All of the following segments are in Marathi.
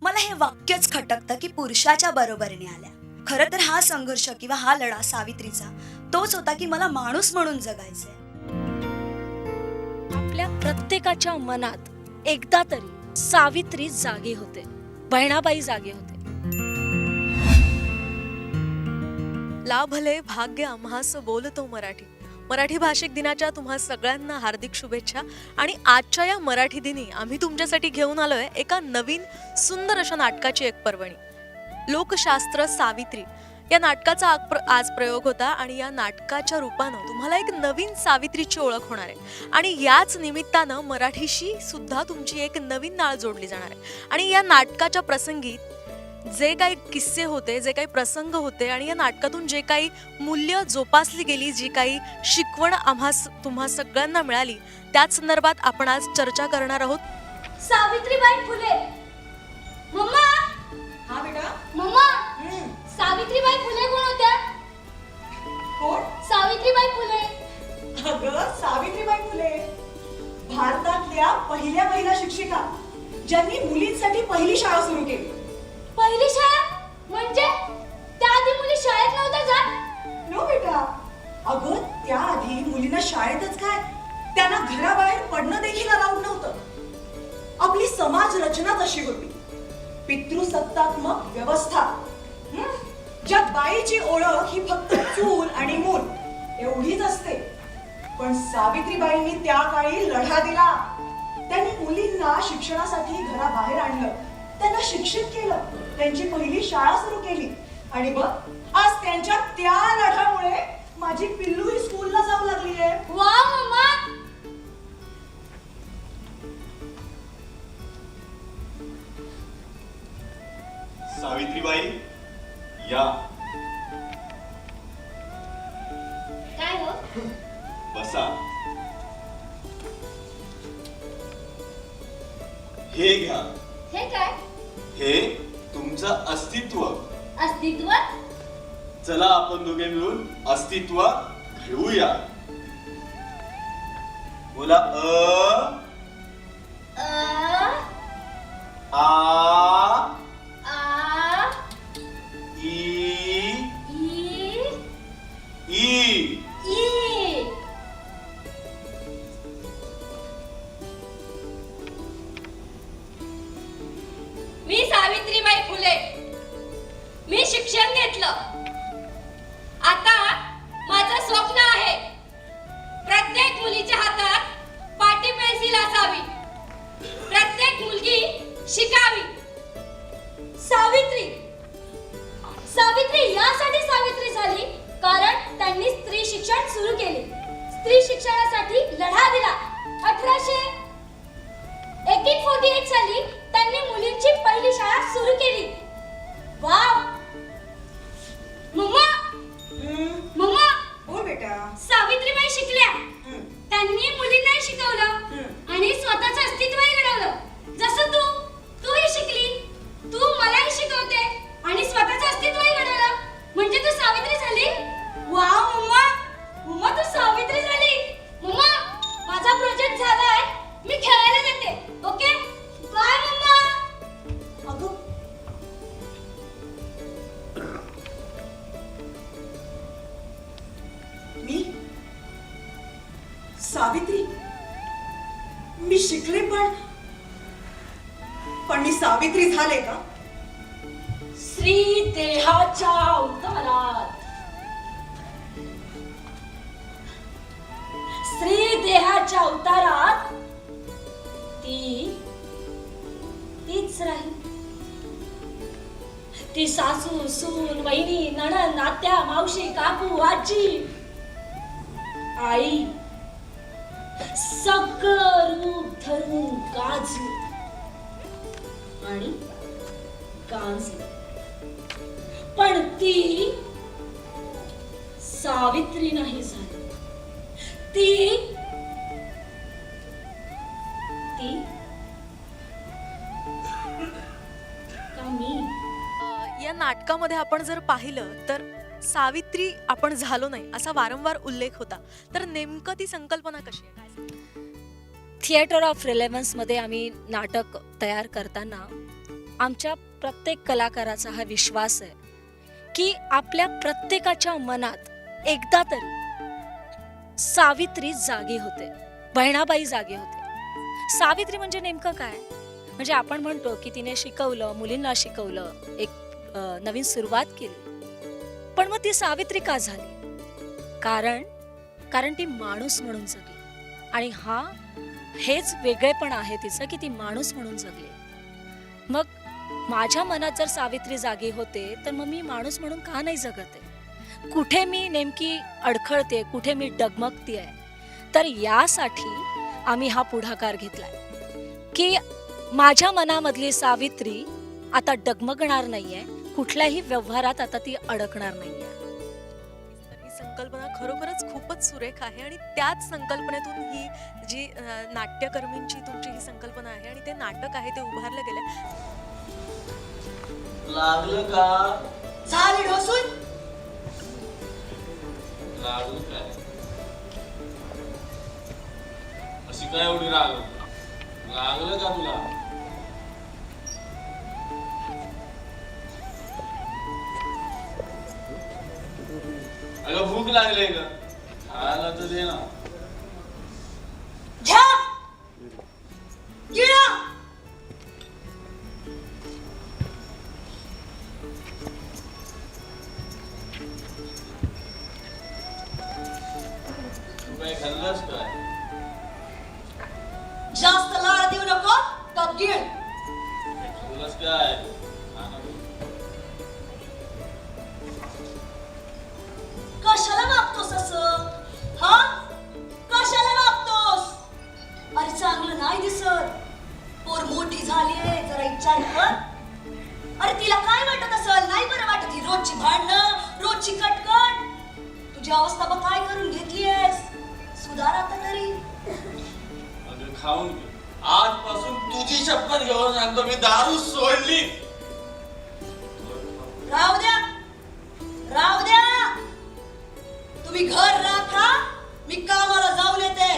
मला हे वाक्यच खटकतं की पुरुषाच्या बरोबरीने आल्या. खरं तर हा संघर्ष किंवा हा लढा सावित्रीचा तोच होता की मला माणूस म्हणून जगायचंय. आपल्या प्रत्येकाच्या मनात एकदा तरी सावित्री जागी होते, बहिणाबाई जागे होते. लाभले भाग्य आम्हास बोलतो मराठी. मराठी भाषिक दिनाच्या तुम्हा सगळ्यांना हार्दिक शुभेच्छा. आणि आजच्या या मराठी दिनी आम्ही तुमच्यासाठी घेऊन आलोय एका नवीन सुंदर अशा नाटकाची एक पर्वणी. लोकशास्त्र सावित्री या नाटकाचा आज प्रयोग होता आणि या नाटकाच्या रूपानं तुम्हाला एक नवीन सावित्रीची ओळख होणार आहे. आणि याच निमित्तानं मराठीशी सुद्धा तुमची एक नवीन नाळ जोडली जाणार आहे. आणि या नाटकाच्या प्रसंगी जे काही किस्से होते, जे काही प्रसंग होते आणि या नाटकातून जे काही मूल्य जोपासली गेली, जी काही शिकवण तुम्हा सगळ्यांना मिळाली, त्याच संदर्भात आपण आज चर्चा करणार आहोत. सावित्रीबाई फुले. मम्मा. हा बेटा. मम्मा, सावित्रीबाई फुले कोण होत्या? कोण? सावित्रीबाई फुले. अगं सावित्रीबाई फुले भारतातल्या पहिल्या महिला शिक्षिका, ज्यांनी मुलींसाठी पहिली शाळा सुरू केली. पहिली शाळा म्हणजे त्याआधी मुली शाळेत नव्हत्या जात? नो बेटा, अगं त्याआधी मुलींना शाळेतच काय, त्यांना घराबाहेर पडणं देखील अलाउड नव्हतं. आपली समाज रचनाच अशी होती, पितृसत्तात्मक व्यवस्था, ज्यात बाईची ओळख ही फक्त चूल आणि मूल एवढीच असते. पण सावित्रीबाईंनी त्या काळी लढा दिला. त्यांनी मुलींना शिक्षणासाठी घराबाहेर आणलं, त्यांना शिक्षित केलं, त्यांची पहिली शाळा सुरू केली. आणि बघ आज त्यांच्या त्या लढ्यामुळे माझी पिल्लू ही स्कूलला जाऊ लागली आहे. वा मम्मा. सावित्रीबाई या. काय हो? बसा. हे घ्या. हे काय? हे तुमचं अस्तित्व. अस्तित्व? चला आपण दोघे मिळून अस्तित्व घडवूया. बोला आ आ ई ई ई. ई. मी सावित्रीबाई फुले. मी शिक्षण घेतलं. आता माझं स्वप्न आहे, प्रत्येक मुलीच्या हातात पाटी पेन्सिल असावी, प्रत्येक मुलगी शिकावी. सावित्री सावित्री यासाठी सावित्री झाली कारण त्यांनी स्त्री शिक्षण सुरू केले, स्त्री शिक्षणासाठी लढा दिला. 1848 साली त्यांनी मुलींची पहिली शाळा सुरू केली. वाव. मम्मा. मम्मा, बोल बेटा. सावित्रीबाई शिकल्या. त्यांनी मुलींनाही शिकवलं आणि स्वतःचं अस्तित्वही घडवलं. जसं तूही शिकली, तू मलाही शिकवते आणि स्वतःचं अस्तित्वही घडवलं. म्हणजे तू सावित्री झाली. Wow mama. मम्मा तू सावित्री झाली. मम्मा माझा प्रोजेक्ट झालाय, मी खेळायला जाते. Okay bye mama. अगं मी सावित्री, मी शिकले पण मी सावित्री झाले का? स्त्री देहाच्या अवतारात, स्त्री देहाच्या अवतारात तीच राहील. ती सासू, सून, वहिनी, नणंद, आत्या, मावशी, काकू, आजी, आई, सगळं रूप धरून गाजली आणि गाजली. पण ती सावित्री नाही झाली. ती का मी. या नाटकामध्ये आपण जर पाहिलं तर सावित्री आपण झालो नाही असा वारंवार उल्लेख होता. तर नेमकं ती संकल्पना कशी आहे, काय सांगता? थिएटर ऑफ रिलेव्हन्स मध्ये आम्ही नाटक तयार करताना आमच्या प्रत्येक कलाकाराचा हा विश्वास आहे की आपल्या प्रत्येकाच्या मनात एकदा तरी सावित्री जागी होते, बहिणाबाई जागी होते. सावित्री म्हणजे नेमकं काय? म्हणजे आपण म्हणतो की तिने शिकवलं, मुलींना शिकवलं, एक नवीन सुरुवात केली. पण मग ती सावित्री का झाली? कारण ती माणूस म्हणून जगली. आणि हेच वेगळेपण आहे तिचं की ती माणूस म्हणून जगली. मग माझ्या मनात जर सावित्री जागी होते तर मग मी माणूस म्हणून का नाही जगत आहे? कुठे मी नेमकी अडखळते, कुठे मी डगमगते आहे? तर यासाठी आम्ही हा पुढाकार घेतलाय की माझ्या मनामधली सावित्री आता डगमगणार नाहीये, कुठल्याही व्यवहारात आता ती अडकणार नाहीये. ही संकल्पना खरोखरच खूपच सुरेख आहे आणि त्याच संकल्पनेतून ही जी नाट्यकर्मींची तुमची ही संकल्पना आहे आणि ते नाटक आहे ते उभारलं गेलं. लागलं का? झाली ढोसून. लागलं काय? अशी काय एवढी राग? लागलं का तुला? अगं भूक लागली का? खायला तर दे ना. घ्या गिळा. तू काय खाल्लंस काय? जास्त लाळ देऊ नको तर गिळ. खाल्लंस काय? खा ना. कशाला वागतोस असं? हा, कशाला वागतोस? अरे चांगलं नाही दिसत. पोर मोठी झालीये, जरा विचार कर. अरे तिला काय वाटत असेल? नाही बरं वाटत ही रोजची भांडणं, रोजची कटकट. तुझी अवस्था बघ काय करून घेतलीयस. सुधार आता तरी. अगं खाऊन घे. आजपासून तुझी शपथ घेऊन सांगतो मी दारू सोडली. राहू द्या, राहू द्या. तुम्ही घर राखा, मी कामाला जाऊन येते.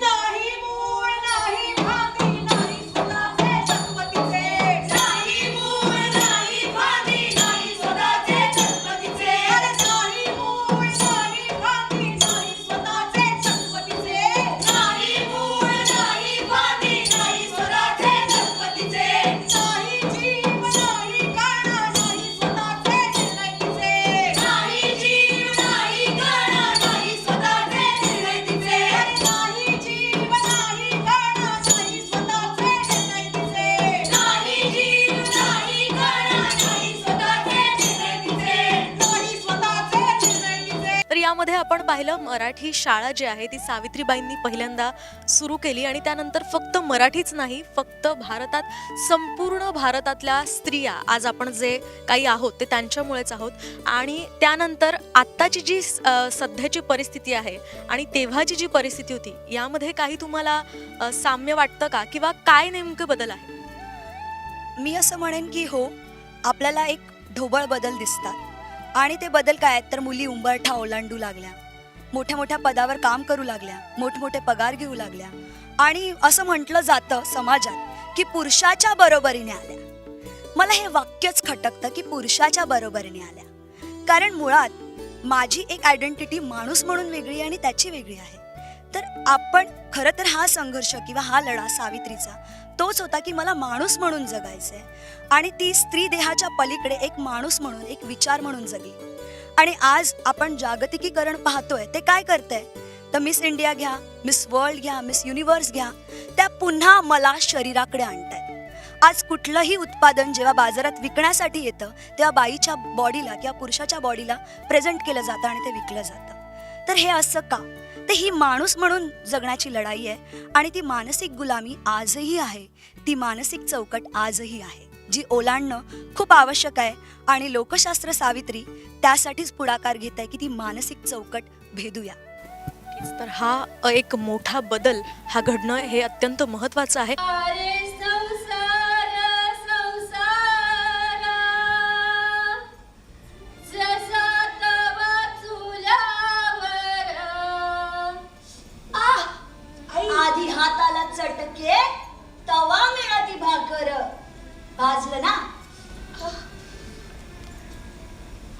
नाही मूळ, नाही भांडी, नाही स्वतःचे गणपतीचे. नाही मूळ, नाही भांडी, नाही स्वतःचे गणपतीचे. अरे नाही मूळ, नाही भांडी, नाही स्वतःचे गणपतीचे. नाही मूळ, नाही भांडी, नाही स्वतःचे गणपतीचे. नाही जीव, नाही काना, नाही स्वतःचे निर्णयतीचे. नाही जीव, नाही काना, नाही स्वतःचे निर्णयतीचे. नाही जीव, नाही काना, नाही स्वतःचे निर्णयतीचे. नाही जीव, नाही काना, नाही स्वतःचे निर्णयतीचे. नाही स्वतःचे निर्णयतीचे. तर यामध्ये आपण पाहिलं मराठी शाळा जी आहे ती सावित्रीबाईंनी पहिल्यांदा सुरू केली आणि त्यानंतर फक्त मराठीच नाही, फक्त भारतात संपूर्ण भारतातल्या स्त्रिया आज आपण जे काही आहोत ते त्यांच्यामुळेच आहोत. आणि त्यानंतर आत्ताची जी सध्याची परिस्थिती आहे आणि तेव्हाची जी परिस्थिती होती यामध्ये काही तुम्हाला साम्य वाटतं का किंवा काय नेमकं बदल आहे? मी असं म्हणेन की हो, आपल्याला एक ढोबळ बदल दिसतात. आणि ते बदल काय आहेत तर मुली उंबरठा ओलांडू लागल्या, मोठ्या मोठ्या पदावर काम करू लागल्या, मोठमोठे पगार घेऊ लागल्या. आणि असं म्हटलं जातं समाजात की पुरुषाच्या बरोबरीने आल्या. मला हे वाक्यच खटकतं की पुरुषाच्या बरोबरीने आल्या. कारण मुळात माझी एक आयडेंटिटी माणूस म्हणून वेगळी आणि त्याची वेगळी आहे. तर आपण खरं तर हा संघर्ष किंवा हा लढा सावित्रीचा तोच होता की मला माणूस म्हणून जगायचंय. आणि ती स्त्री देहाच्या पलीकडे एक माणूस म्हणून, एक विचार म्हणून जगली. आणि आज आपण जागतिकीकरण पाहतोय ते काय करतंय तर मिस इंडिया घ्या, मिस वर्ल्ड घ्या, मिस युनिव्हर्स घ्या, त्या पुन्हा मला शरीराकडे आणतायत. आज कुठलंही उत्पादन जेव्हा बाजारात विकण्यासाठी येतं तेव्हा बाईच्या बॉडीला किंवा पुरुषाच्या बॉडीला प्रेझेंट केलं जातं आणि ते विकलं जातं. तर हे असं का? तर ही माणूस म्हणून जगण्याची लढाई आहे आणि ती मानसिक गुलामी आजही आहे. ती मानसिक चौकट आजही आहे जी ओलांडणं खूप आवश्यक आहे. आणि लोकशास्त्र सावित्री त्यासाठीच पुढाकार घेत आहे की ती मानसिक चौकट भेदूया. तर हा एक मोठा बदल हा घडणं हे अत्यंत महत्वाचं आहे. अरे संसार संसार जसा तवा चुलावर. आधी हाताला चटके तवा मिळाती भाकर. भाजलं ना.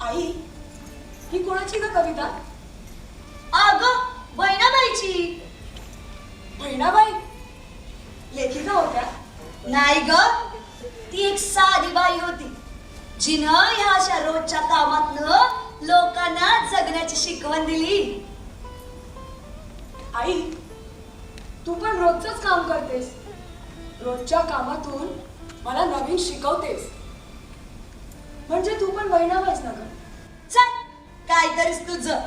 आई ही कोणाची ग कविता? अगं बहिणाबाईची. बहिणाबाई लेखिका होत्या? नाही ग, ती एक साधी बाई होती जिनं ह्या अशा रोजच्या कामातनं लोकांना जगण्याची शिकवण दिली. आई तू पण रोजच काम करतेस, रोजच्या कामातून मला नवीन शिकवतेस, म्हणजे तू पण बहिणाबाईच ना ग. चल काहीतरीच तुझं.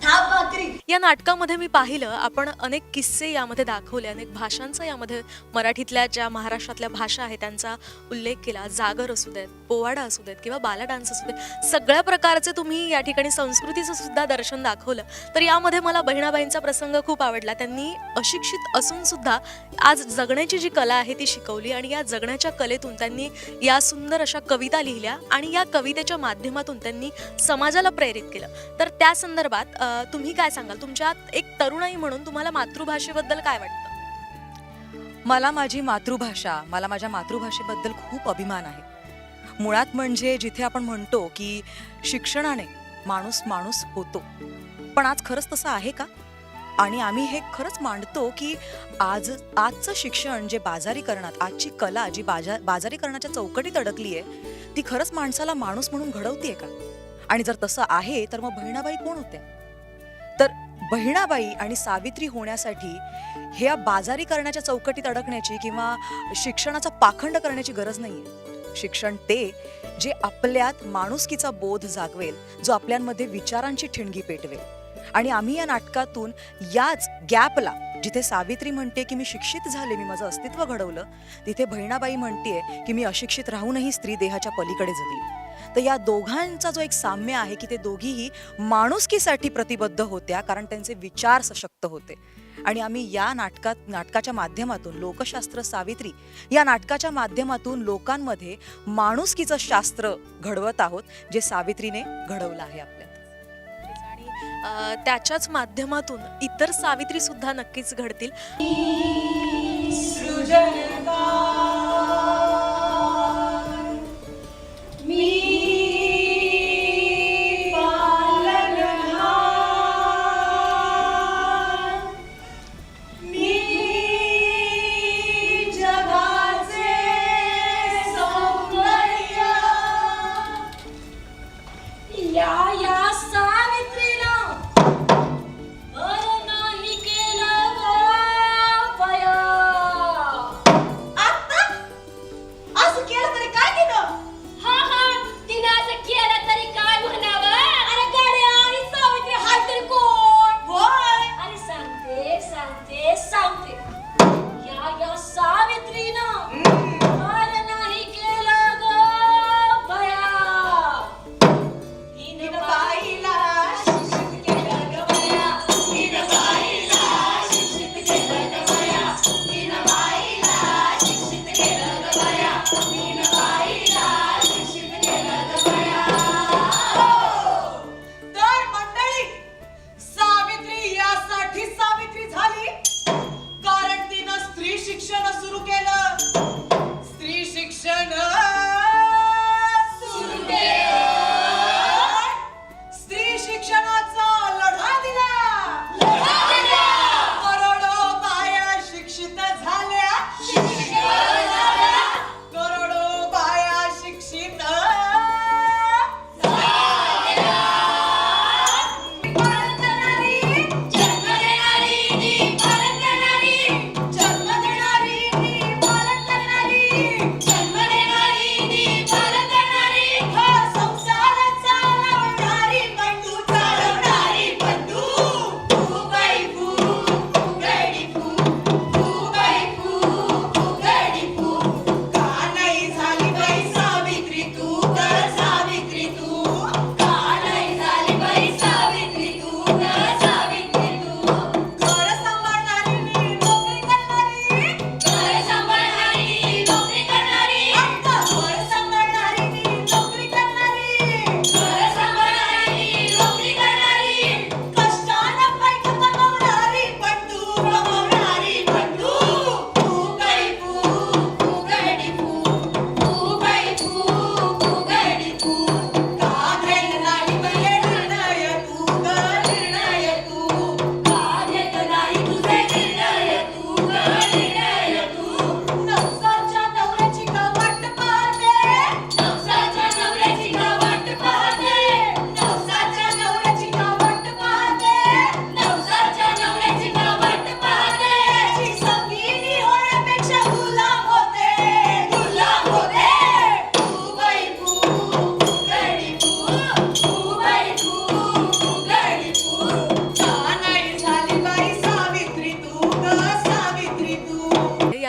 थाप भाकरी. या नाटकामध्ये मी पाहिलं आपण अनेक किस्से यामध्ये दाखवले, अनेक भाषांचा यामध्ये मराठीतल्या ज्या महाराष्ट्रातल्या भाषा आहेत त्यांचा उल्लेख केला. जागर असू देत, पोवाडा असू देत किंवा बाला डान्स असू देत, सगळ्या प्रकारचे तुम्ही या ठिकाणी संस्कृतीचं सुद्धा दर्शन दाखवलं. तर यामध्ये मला बहिणाबाईंचा प्रसंग खूप आवडला. त्यांनी अशिक्षित असून सुद्धा आज जगण्याची जी कला आहे ती शिकवली आणि या जगण्याच्या कलेतून त्यांनी या सुंदर अशा कविता लिहिल्या आणि या कवितेच्या माध्यमातून त्यांनी समाजाला प्रेरित केलं. तर त्या संदर्भात तुम्ही काय सांगाल? तुमच्यात एक तरुणाई म्हणून तुम्हाला मातृभाषेबद्दल काय वाटतं? मला माझी मातृभाषा, मला माझ्या मातृभाषेबद्दल खूप अभिमान आहे. मुळात म्हणजे जिथे आपण म्हणतो की शिक्षणाने माणूस माणूस होतो, पण आज खरंच तसं आहे का? आणि आम्ही हे खरंच मांडतो की आजचं शिक्षण जे बाजारीकरणात, आजची कला जी बाजारीकरणाच्या चौकटीत अडकली आहे, ती खरंच माणसाला माणूस म्हणून घडवतीये का? आणि जर तसं आहे तर मग बहिणाबाई कोण होत्या? तर बहिणाबाई आणि सावित्री होण्यासाठी ह्या बाजारीकरणाच्या चौकटीत अडकण्याची किंवा शिक्षणाचा पाखंड करण्याची गरज नाहीये. शिक्षण ते जे आपल्यात माणुसकीचा बोध जागवेल, जो आपल्यांमध्ये विचारांची ठिणगी पेटवेल. आणि आम्ही या नाटकातून याच गॅपला, जिथे सावित्री म्हणते की मी शिक्षित झाले, मी माझं अस्तित्व घडवलं, तिथे बहिणाबाई म्हणतेय की मी अशिक्षित राहूनही स्त्री देहाच्या पलीकडे जगली. तर या दोघांचा जो एक साम्य आहे की ते दोघीही माणुसकीसाठी प्रतिबद्ध होत्या, कारण त्यांचे विचार सशक्त होते. आणि आम्ही या नाटकाच्या माध्यमातून, लोकशास्त्र सावित्री या नाटकाच्या माध्यमातून लोकांमध्ये माणुसकीचं शास्त्र घडवत आहोत, जे सावित्रीने घडवलं आहे आपल्यात. आणि त्याच्याच माध्यमातून इतर सावित्री सुद्धा नक्कीच घडतील. या सावित्रीनं बरं नाही केलं बया. आता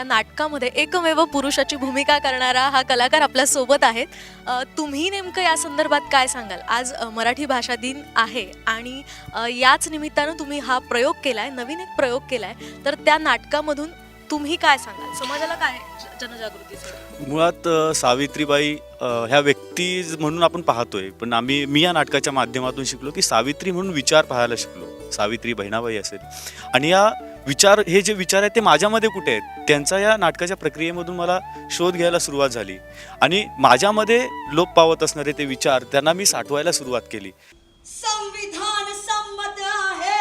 नाटकामध्ये एकमेव पुरुषाची भूमिका करणारा हा कलाकार आपल्या सोबत आहेत. तुम्ही नेमकं या संदर्भात काय सांगाल? आज मराठी भाषा दिन आहे आणि याच निमित्तानं तुम्ही हा प्रयोग केलाय, नवीन एक प्रयोग केलाय, तर त्या नाटकामधून तुम्ही काय सांगाल? समाजाला काय जनजागृतीसाठी? मुळात सावित्रीबाई ह्या व्यक्ती म्हणून आपण पाहतोय, पण मी या नाटकाच्या माध्यमातून शिकलो की सावित्री म्हणून विचार पाहायला शिकलो. सावित्री बहिणाबाई असेल, आणि या विचार, हे जे विचार आहेत ते माझ्यामध्ये कुठे आहेत, त्यांचा या नाटकाच्या प्रक्रियेमधून मला शोध घ्यायला सुरुवात झाली आणि माझ्यामध्ये लोप पावत असणारे ते विचार त्यांना मी साठवायला सुरुवात केली. संविधान संमत आहे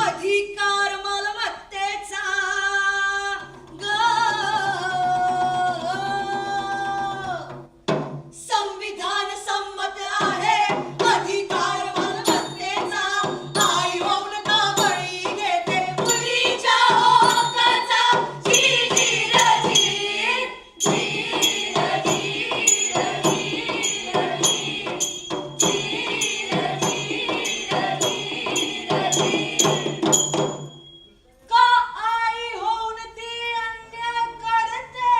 अधिकार मालमत्तेचा संविधान संमत आहे अधिकार मालमत्तेचा आई होऊन का बळी घेते मुलीच्या हक्काचा जी जी र जी जी र जी र जी का आई होऊन ती अन्याय करते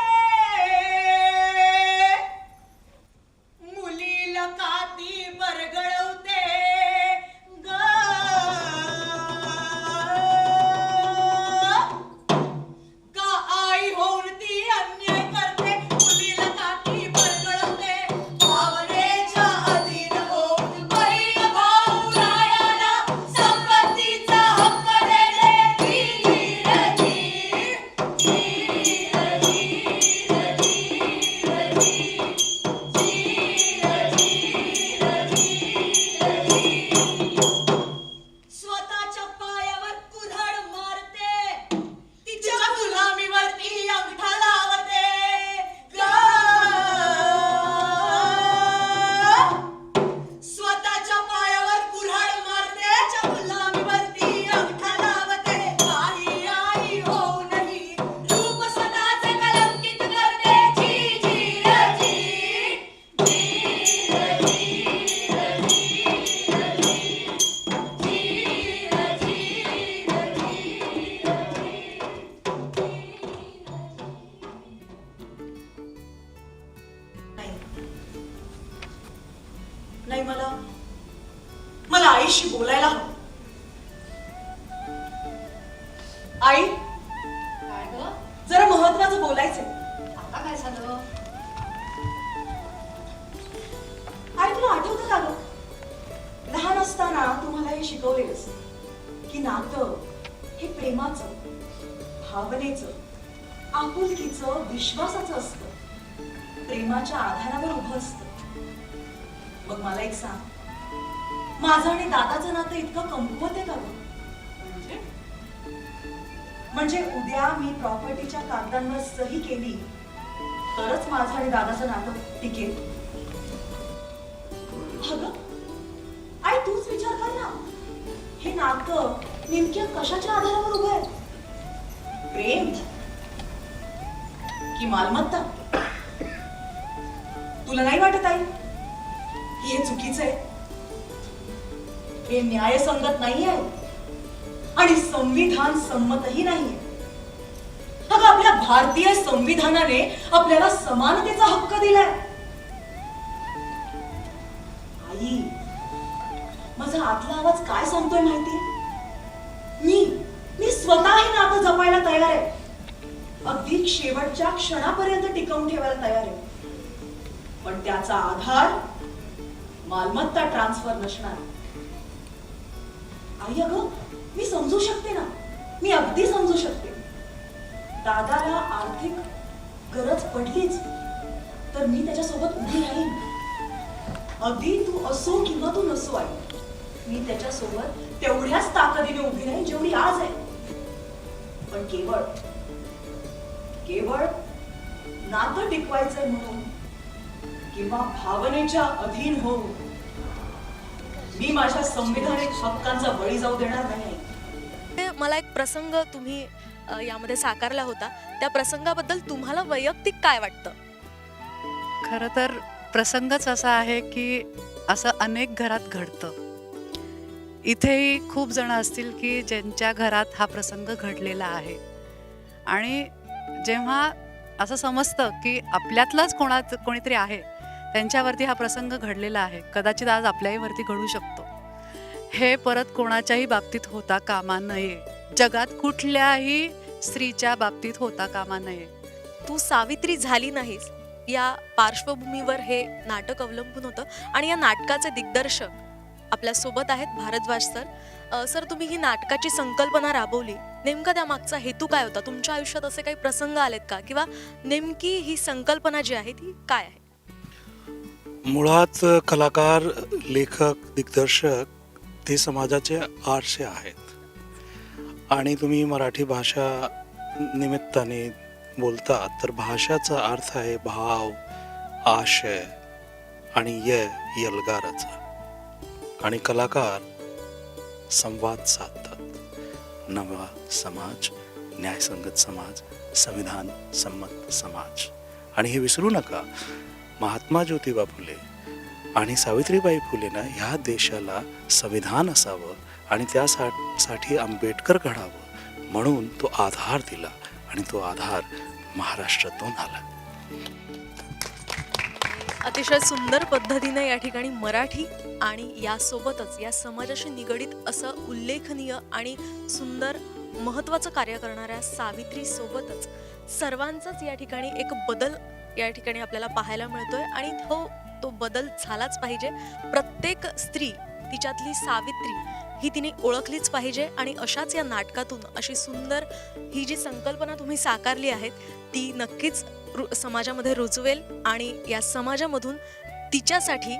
मुलीला का ती बरगळवते ग का आई होऊन ती अन्याय करते मुलीला का ती बरगळवते भावनेच्या अधीन होऊन बहीण भाऊ रायाला संपत्तीचा हक्क देते जी र स्वतःच्या पायावर कुऱ्हाड मारते तिच्या गुलामीवरती अंगठा लावते स्वतःच्या पायावर कुऱ्हाड मारते च्या गुलामीवरती अंगठा लावते काही आई होऊनही रूप सदाच कलंकित करते जी जी र नाही, मला आईशी बोलायला हवं. आई, जरा महत्वाचं बोलायचंय. आता काय झालं? आई, तुला आठवतं का ग, लहान असताना तुम्हाला हे शिकवलेलंच की नातं हे प्रेमाचं, भावनेचं, आपुलकीचं, विश्वासाचं असतं. प्रेमाच्या आधारावर उभं असतं. मग मला एक सांग, माझं आणि दादाचं नातं इतकं कमकुवत आहे का ग? म्हणजे उद्या मी प्रॉपर्टीच्या कागदांवर सही केली तरच माझं आणि दादाचं नातं टिकेल? अगं आई, तूच विचार कर ना, हे नातं नेमक्या कशाच्या आधारावर उभं आहे? प्रेम की मालमत्ता? तुला नाही वाटत आई हे चुकीचं आहे? हे न्यायसंगत नाही आहे आणि संविधान संमतही नाहीये. अगं, आपल्या भारतीय संविधानाने आपल्याला समानतेचा हक्क दिलाय. आई, माझा आतला आवाज काय सांगतोय माहितीये? मी स्वतः हे नातं जपायला तयार आहे. अगदी शेवटच्या क्षणापर्यंत टिकवून ठेवायला तयार आहे. पण त्याचा आधार मालमत्ता ट्रान्सफर नसणार. आई, अगं, मी समजू शकते ना, मी अगदी समजू शकते. दादाला आर्थिक गरज पडलीच तर मी त्याच्यासोबत उभी राहीन. अगदी तू असो किंवा तू नसो आई, मी त्याच्यासोबत तेवढ्याच ताकदीने उभी राहीन जेवढी आज आहे. पण केवळ नातं टिकवायचंय म्हणून किंवा भावनेच्या अधीन होऊन मी माझ्या संविधानिक हक्कांचा बळी जाऊ देणार नाही. मला एक प्रसंग तुम्ही यामध्ये साकारला होता, त्या प्रसंगाबद्दल तुम्हाला वैयक्तिक काय वाटतं? खरं तर प्रसंगच असा आहे की असं अनेक घरात घडतं. इथेही खूप जण असतील की ज्यांच्या घरात हा प्रसंग घडलेला आहे. आणि जेव्हा असं समजतं की आपल्यातलाच कोणीतरी आहे, त्यांच्यावरती हा प्रसंग घडलेला आहे, कदाचित आज आपल्याही वरती घडू शकतो, हे परत कोणाच्याही बाबतीत होता कामा नये. जगात कुठल्याही स्त्रीच्या बाबतीत होता कामा नये. तू सावित्री झाली नाहीस या पार्श्वभूमीवर हे नाटक अवलंबून होतं आणि या नाटकाचे दिग्दर्शक आपल्या सोबत आहेत भारद्वाज सर. सर, तुम्ही ही नाटकाची संकल्पना राबवली, नेमका त्या मागचा हेतू काय होता? तुमच्या आयुष्यात असे काही प्रसंग आलेत का, किंवा नेमकी ही संकल्पना जी आहे ती काय आहे? मुळात कलाकार, लेखक, दिग्दर्शक ते समाजाचे आरसे आहेत आणि तुम्ही मराठी भाषा निमित्ताने बोलतात तर भाषाचा अर्थ आहे भाव, आशय आणि यलगाराचा. आणि कलाकार संवाद साधतात. नवा समाज, न्यायसंगत समाज, संविधान संमत समाज. आणि हे विसरू नका, महात्मा ज्योतिबा फुले आणि सावित्रीबाई फुलेंना ह्या देशाला संविधान असावं आणि त्यासाठी आंबेडकर घडावं म्हणून तो आधार दिला आणि तो आधार महाराष्ट्रातून आला. अतिशय सुंदर पद्धतीने या ठिकाणी मराठी आणि यासोबतच या समाजाशी निगडीत असं उल्लेखनीय आणि सुंदर महत्त्वाचं कार्य करणाऱ्या सावित्री सोबतच सर्वांचाच या ठिकाणी एक बदल या ठिकाणी आपल्याला पाहायला मिळतोय आणि तो बदल झालाच पाहिजे. प्रत्येक स्त्री तिच्यातली सावित्री ही तिने ओळखलीच पाहिजे आणि अशाच या नाटकातून अशी सुंदर ही जी संकल्पना तुम्ही साकारली आहे ती नक्कीच समाजामध्ये रुजवेल आणि या समाजामधून तिच्यासाठी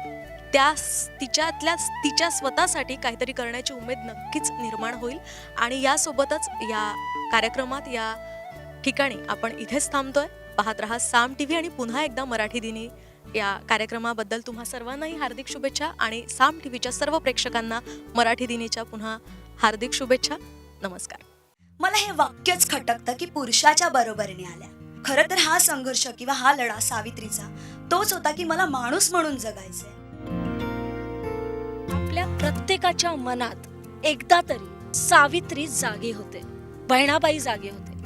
तिच्या स्वतःसाठी काहीतरी करण्याची उमेद नक्कीच निर्माण होईल. आणि यासोबतच या कार्यक्रमात या ठिकाणी आपण इथेच थांबतोय. पाहत रहा साम टीव्ही आणि पुन्हा एकदा मराठी दिनी या कार्यक्रमाबद्दल तुम्हा सर्वांनाही हार्दिक शुभेच्छा आणि साम टीव्हीच्या सर्व प्रेक्षकांना मराठी दिनीच्या पुन्हा हार्दिक शुभेच्छा. नमस्कार. मला हे वाक्यच खटकतं की पुरुषाच्या बरोबरीने आल्या. खरं तर हा संघर्ष किंवा हा लढा सावित्रीचा तोच होता की मला माणूस म्हणून जगायचंय. आपल्या प्रत्येकाच्या मनात एकदा तरी सावित्री जागी होते, बहिणाबाई जागे होते.